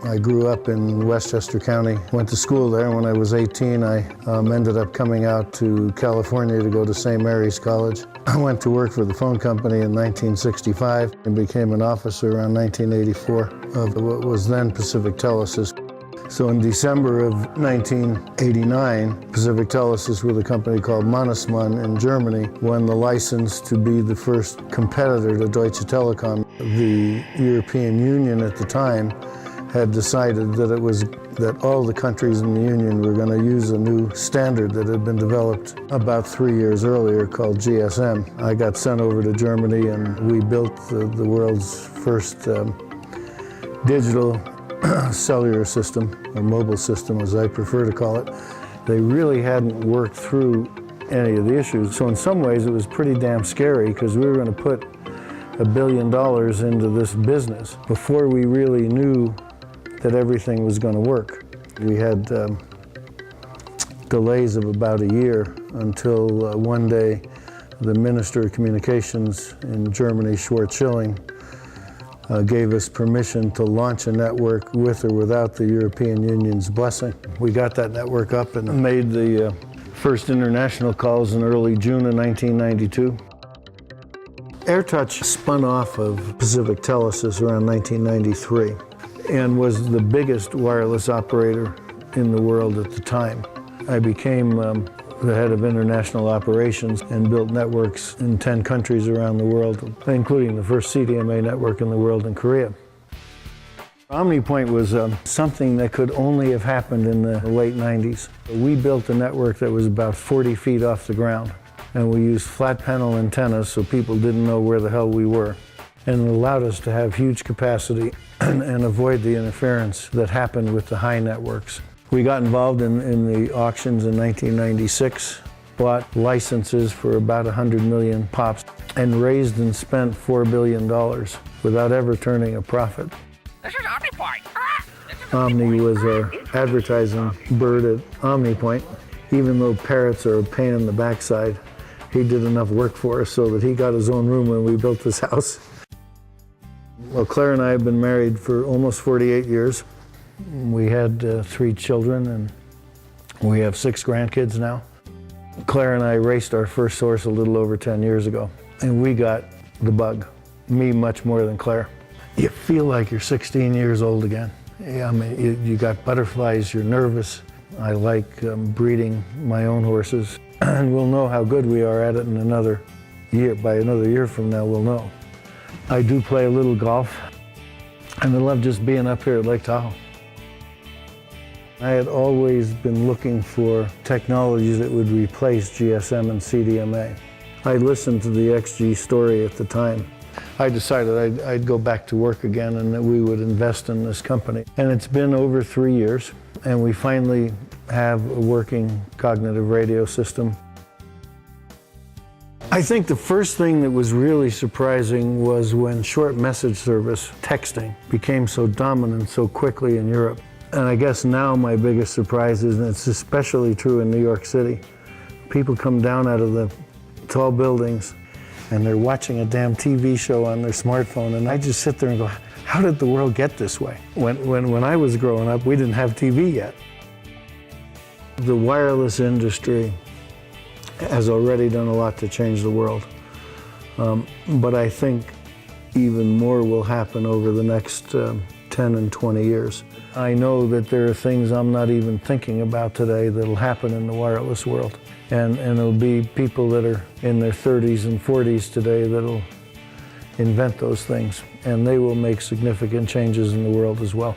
I grew up in Westchester County, went to school there. When I was 18, I ended up coming out to California to go to St. Mary's College. I went to work for the phone company in 1965 and became an officer around 1984 of what was then Pacific Telesys. So in December of 1989, Pacific Telesys, with a company called Mannesmann in Germany, won the license to be the first competitor to Deutsche Telekom. The European Union at the time had decided that all the countries in the Union were going to use a new standard that had been developed about 3 years earlier called GSM. I got sent over to Germany and we built the world's first digital cellular system, or mobile system as I prefer to call it. They really hadn't worked through any of the issues. So in some ways it was pretty damn scary because we were going to put $1 billion into this business before we really knew that everything was going to work. We had delays of about a year until one day the Minister of Communications in Germany, Schwarz-Schilling, gave us permission to launch a network with or without the European Union's blessing. We got that network up and made the first international calls in early June of 1992. AirTouch spun off of Pacific Telesys around 1993 and was the biggest wireless operator in the world at the time. I became the head of international operations and built networks in 10 countries around the world, including the first CDMA network in the world in Korea. OmniPoint was something that could only have happened in the late 90s. We built a network that was about 40 feet off the ground, and we used flat panel antennas so people didn't know where the hell we were. And it allowed us to have huge capacity and avoid the interference that happened with the high networks. We got involved in the auctions in 1996, bought licenses for about 100 million pops, and raised and spent $4 billion without ever turning a profit. This is OmniPoint. Omni was our advertising bird at OmniPoint. Even though parrots are a pain in the backside, he did enough work for us so that he got his own room when we built this house. Well, Claire and I have been married for almost 48 years. We had 3 children and we have 6 grandkids now. Claire and I raced our first horse a little over 10 years ago, and we got the bug, me much more than Claire. You feel like you're 16 years old again. I mean, you got butterflies, you're nervous. I like breeding my own horses, and we'll know how good we are at it in another year. By another year from now, we'll know. I do play a little golf, and I love just being up here at Lake Tahoe. I had always been looking for technologies that would replace GSM and CDMA. I listened to the XG story at the time. I decided I'd go back to work again and that we would invest in this company. And it's been over 3 years, and we finally have a working cognitive radio system. I think the first thing that was really surprising was when short message service, texting, became so dominant so quickly in Europe. And I guess now my biggest surprise is, and it's especially true in New York City, people come down out of the tall buildings and they're watching a damn TV show on their smartphone, and I just sit there and go, how did the world get this way? When I was growing up, we didn't have TV yet. The wireless industry has already done a lot to change the world, but I think even more will happen over the next 10 and 20 years. I know that there are things I'm not even thinking about today that'll happen in the wireless world. And it'll be people that are in their 30s and 40s today that'll invent those things. And they will make significant changes in the world as well.